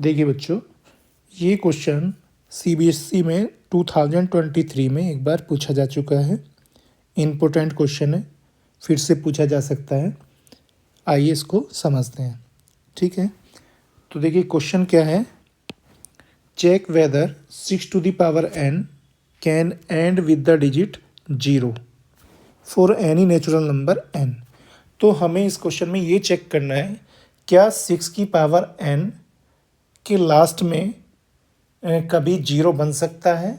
देखिए बच्चों, ये क्वेश्चन सीबीएसई में 2023 में एक बार पूछा जा चुका है। इम्पोर्टेंट क्वेश्चन है, फिर से पूछा जा सकता है। आइए इसको समझते हैं। ठीक है, तो देखिए क्वेश्चन क्या है। Check whether 6 to the power n can end with the digit 0 for any natural number n। तो हमें इस क्वेश्चन में ये चेक करना है, क्या 6 की पावर n के लास्ट में कभी 0 बन सकता है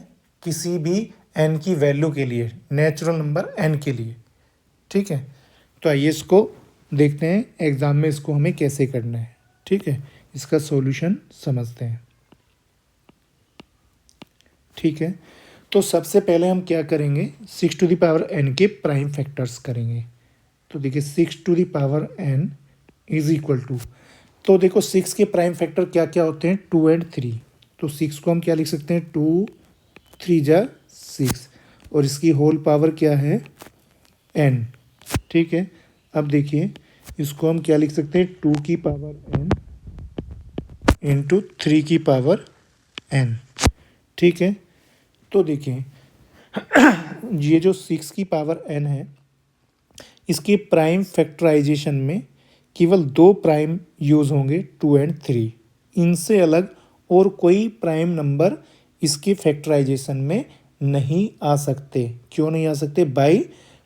किसी भी n की वैल्यू के लिए, नेचुरल नंबर n के लिए। ठीक है, तो आइए इसको देखते हैं एग्ज़ाम में इसको हमें कैसे करना है। ठीक है, इसका सॉल्यूशन समझते हैं। ठीक है, तो सबसे पहले हम क्या करेंगे, 6 to the power n के प्राइम फैक्टर्स करेंगे। तो देखिए 6 to the power n is equal to, तो देखो 6 के प्राइम फैक्टर क्या क्या होते हैं, 2 और 3। तो 6 को हम क्या लिख सकते हैं, 2 3 जा 6, और इसकी होल पावर क्या है, n। ठीक है, अब देखिए इसको हम क्या लिख सकते हैं, 2 की पावर n इंटू 3 की पावर n। ठीक है, तो देखिए ये जो 6 की पावर n है, इसके प्राइम फैक्टराइजेशन में केवल 2 प्राइम यूज़ होंगे, 2 और 3। इनसे अलग और कोई प्राइम नंबर इसके फैक्टराइजेशन में नहीं आ सकते। क्यों नहीं आ सकते, bye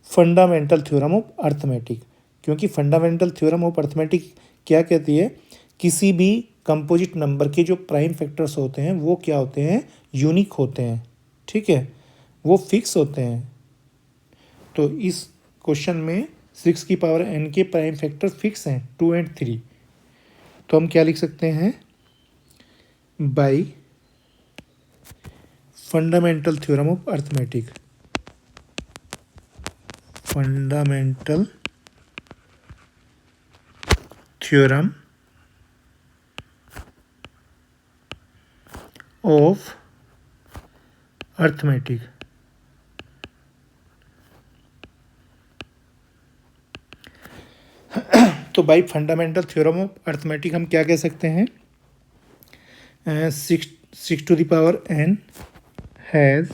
fundamental theorem of arithmetic. क्योंकि फंडामेंटल थ्योरम ऑफ अर्थमेटिक क्या कहती है, किसी भी कंपोजिट नंबर के जो प्राइम फैक्टर्स होते हैं वो क्या होते हैं, यूनिक होते हैं। ठीक है, वो फिक्स होते हैं। तो इस क्वेश्चन में 6 की पावर n के प्राइम फैक्टर फिक्स हैं, 2 और 3। तो हम क्या लिख सकते हैं, by fundamental theorem of arithmetic. Fundamental theorem of arithmetic. तो by fundamental theorem of arithmetic हम क्या कह सकते हैं, 6 to the power n has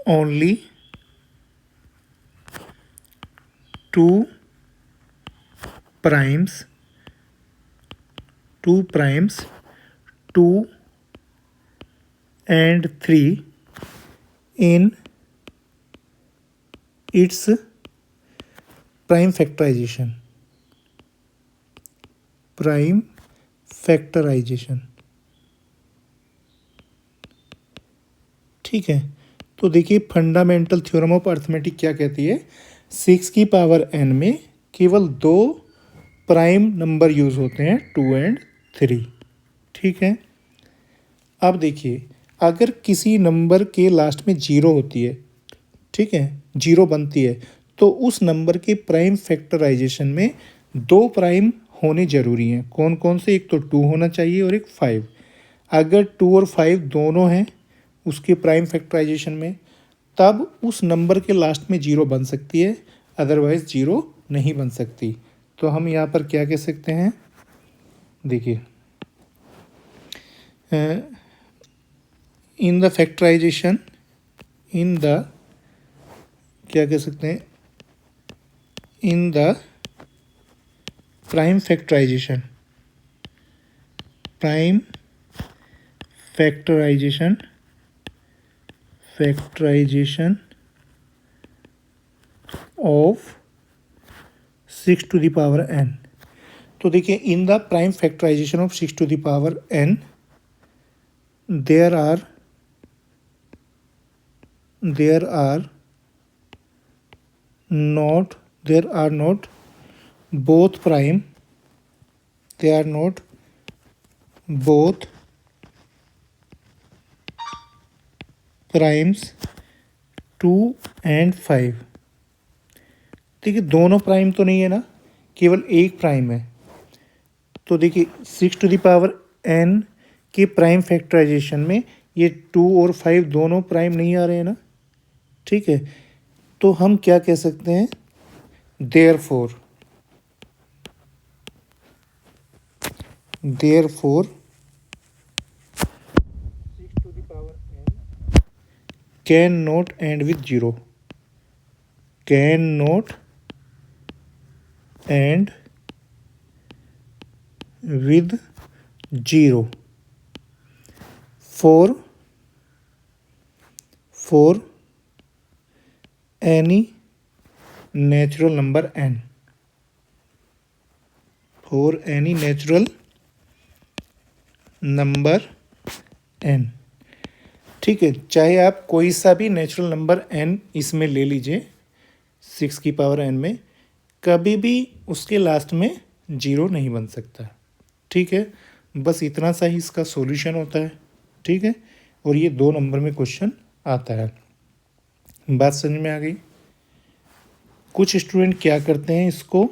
only 2 primes, 2 and 3 in its prime factorization। Prime factorization. ठीक है, तो देखिए फंडामेंटल थ्योरम ऑफ अर्थमेटिक क्या कहती है, 6 की पावर n में केवल 2 प्राइम नंबर यूज होते हैं, 2 और 3। ठीक है, अब देखिए अगर किसी नंबर के लास्ट में 0 होती है, ठीक है 0 बनती है, तो उस नंबर के प्राइम फैक्टराइजेशन में 2 प्राइम होने ज़रूरी हैं। कौन कौन से, एक तो 2 होना चाहिए और एक 5। अगर 2 और 5 दोनों हैं उसके प्राइम फैक्टराइजेशन में, तब उस नंबर के लास्ट में 0 बन सकती है, अदरवाइज 0 नहीं बन सकती। तो हम यहाँ पर क्या कह सकते हैं, देखिए in the factorization, in the क्या कह सकते हैं, in the prime factorization, prime factorization of 6 to the power n। तो देखिए in the prime factorization of 6 to the power n there are not both prime, they are not both primes 2 और 5। देखिए दोनों prime तो नहीं है ना, केवल एक प्राइम है। तो देखिए 6 to the power n के प्राइम फैक्टराइजेशन में ये 2 और 5 दोनों प्राइम नहीं आ रहे हैं ना। ठीक है, तो हम क्या कह सकते हैं, therefore therefore 6 to the power n cannot end with 0, cannot end with 0 for any natural number n, for any natural number n। ठीक है, चाहे आप कोई सा भी नेचुरल नंबर n इसमें ले लीजिए 6 की पावर n में, कभी भी उसके लास्ट में 0 नहीं बन सकता। ठीक है, बस इतना सा ही इसका सॉल्यूशन होता है। ठीक है, और ये 2 नंबर में क्वेश्चन आता है। बात समझ में आ गई। कुछ स्टूडेंट क्या करते हैं, इसको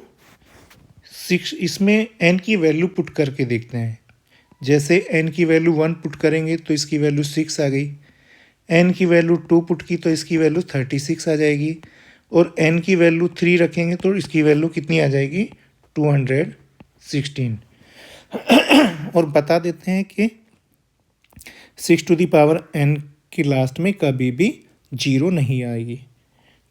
6 इसमें n की वैल्यू पुट करके देखते हैं। जैसे n की वैल्यू 1 पुट करेंगे तो इसकी वैल्यू 6 आ गई, n की वैल्यू 2 पुट की तो इसकी वैल्यू 36 आ जाएगी, और n की वैल्यू 3 रखेंगे तो इसकी वैल्यू कितनी आ जाएगी, 216। और बता देते हैं कि 6 टू द पावर n के लास्ट में कभी भी 0 नहीं आएगी।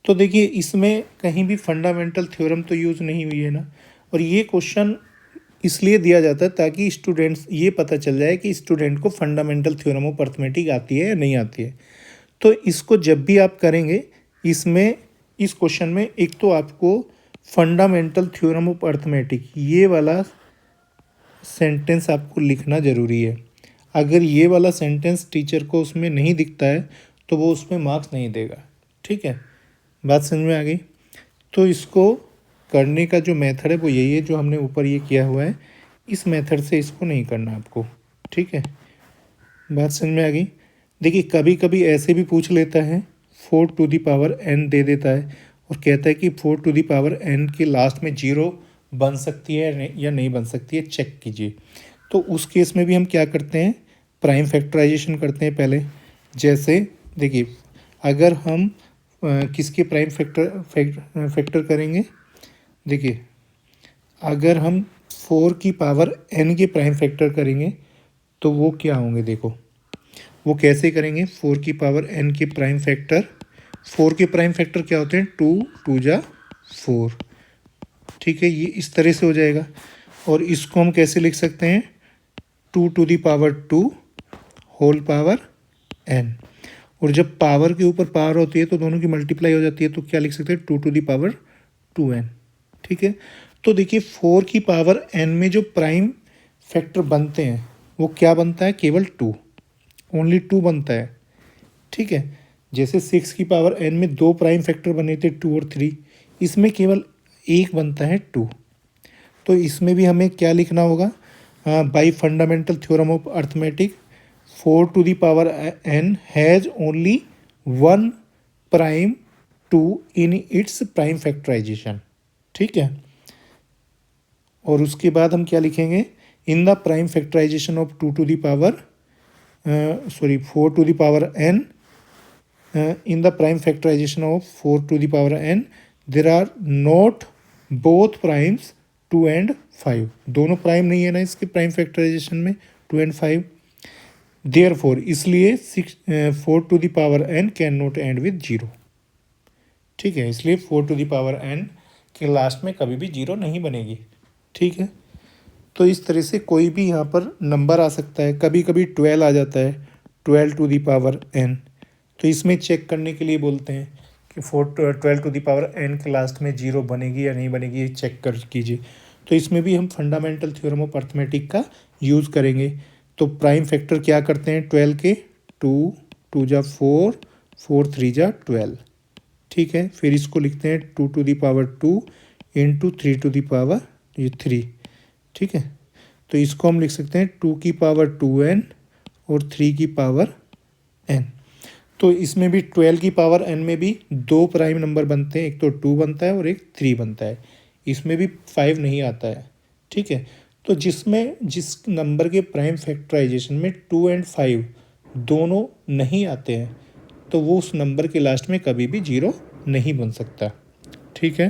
तो देखिए, इसमें कहीं भी फंडामेंटल थ्योरम तो यूज़ नहीं हुई है ना, और ये क्वेश्चन इसलिए दिया जाता है ताकि स्टूडेंट्स ये पता चल जाए कि स्टूडेंट को फंडामेंटल थ्योरम ऑफ अर्थमेटिक आती है या नहीं आती है। तो इसको जब भी आप करेंगे, इसमें इस क्वेश्चन में एक तो आपको फंडामेंटल थ्योरम ऑफ अर्थमेटिक ये वाला सेंटेंस आपको लिखना ज़रूरी है। अगर ये वाला सेंटेंस टीचर को उसमें नहीं दिखता है तो वो उसमें मार्क्स नहीं देगा। ठीक है, बात समझ में आ गई। तो इसको करने का जो मेथड है वो यही है जो हमने ऊपर ये किया हुआ है, इस मेथड से इसको नहीं करना आपको। ठीक है, बात समझ में आ गई। देखिए, कभी कभी ऐसे भी पूछ लेता है, 4 टू दी पावर n दे देता है और कहता है कि 4 टू दी पावर n के लास्ट में 0 बन सकती है या नहीं बन सकती है, चेक कीजिए। तो उस केस में भी हम क्या करते हैं, प्राइम फैक्टराइजेशन करते हैं पहले। जैसे देखिए, अगर हम किसके प्राइम फैक्टर करेंगे, देखिए अगर हम 4 की पावर n के प्राइम फैक्टर करेंगे तो वो क्या होंगे, देखो वो कैसे करेंगे। 4 की पावर n के प्राइम फैक्टर, 4 के प्राइम फैक्टर क्या होते हैं, 2 2 जा 4। ठीक है, ये इस तरह से हो जाएगा। और इसको हम कैसे लिख सकते हैं, 2 to the power 2 whole power n। और जब पावर के ऊपर पावर होती है तो दोनों की मल्टीप्लाई हो जाती है, तो क्या लिख सकते हैं, 2 टू दी पावर 2n। ठीक है, तो देखिए 4 की पावर n में जो प्राइम फैक्टर बनते हैं वो क्या बनता है, केवल 2, ओनली 2 बनता है। ठीक है, जैसे 6 की पावर n में 2 प्राइम फैक्टर बने थे, 2 और 3, इसमें केवल 1 बनता है, 2। तो इसमें भी हमें क्या लिखना होगा, by fundamental theorem of arithmetic 4 to the power n has only 1 prime 2 in its prime factorization. ठीक है, और उसके बाद हम क्या लिखेंगे, in the prime factorization of 2 to the power 4 to the power n, in the prime factorization of 4 to the power n there are not both primes 2 and 5। दोनों prime नहीं है ना इसके प्राइम फैक्टराइजेशन में, 2 एंड 5। देयरफॉर इसलिए 4 to the power n can not end with 0। ठीक है, इसलिए 4 टू दी पावर n के लास्ट में कभी भी 0 नहीं बनेगी। ठीक है, तो इस तरह से कोई भी यहाँ पर नंबर आ सकता है। कभी कभी 12 आ जाता है, 12 टू दी पावर n। तो इसमें चेक करने के लिए बोलते हैं कि 12 टू दी पावर n के लास्ट में 0 बनेगी या नहीं बनेगी, ये चेक कर कीजिए। तो इसमें भी हम फंडामेंटल थ्योरम ऑफ अर्थमेटिक का यूज़ करेंगे। तो प्राइम फैक्टर क्या करते हैं 12 के, 2 2 जा 4, 4 3 जा 12। ठीक है, फिर इसको लिखते हैं 2 to the power 2 into 3 to the power ये 3। ठीक है, तो इसको हम लिख सकते हैं 2 की पावर 2n और 3 की पावर n। तो इसमें भी 12 की पावर n में भी 2 प्राइम नंबर बनते हैं, एक तो 2 बनता है और एक 3 बनता है। इसमें भी 5 नहीं आता है। ठीक है, तो जिस नंबर के प्राइम फैक्टराइजेशन में 2 एंड 5 दोनों नहीं आते हैं तो वो उस नंबर के लास्ट में कभी भी 0 नहीं बन सकता। ठीक है।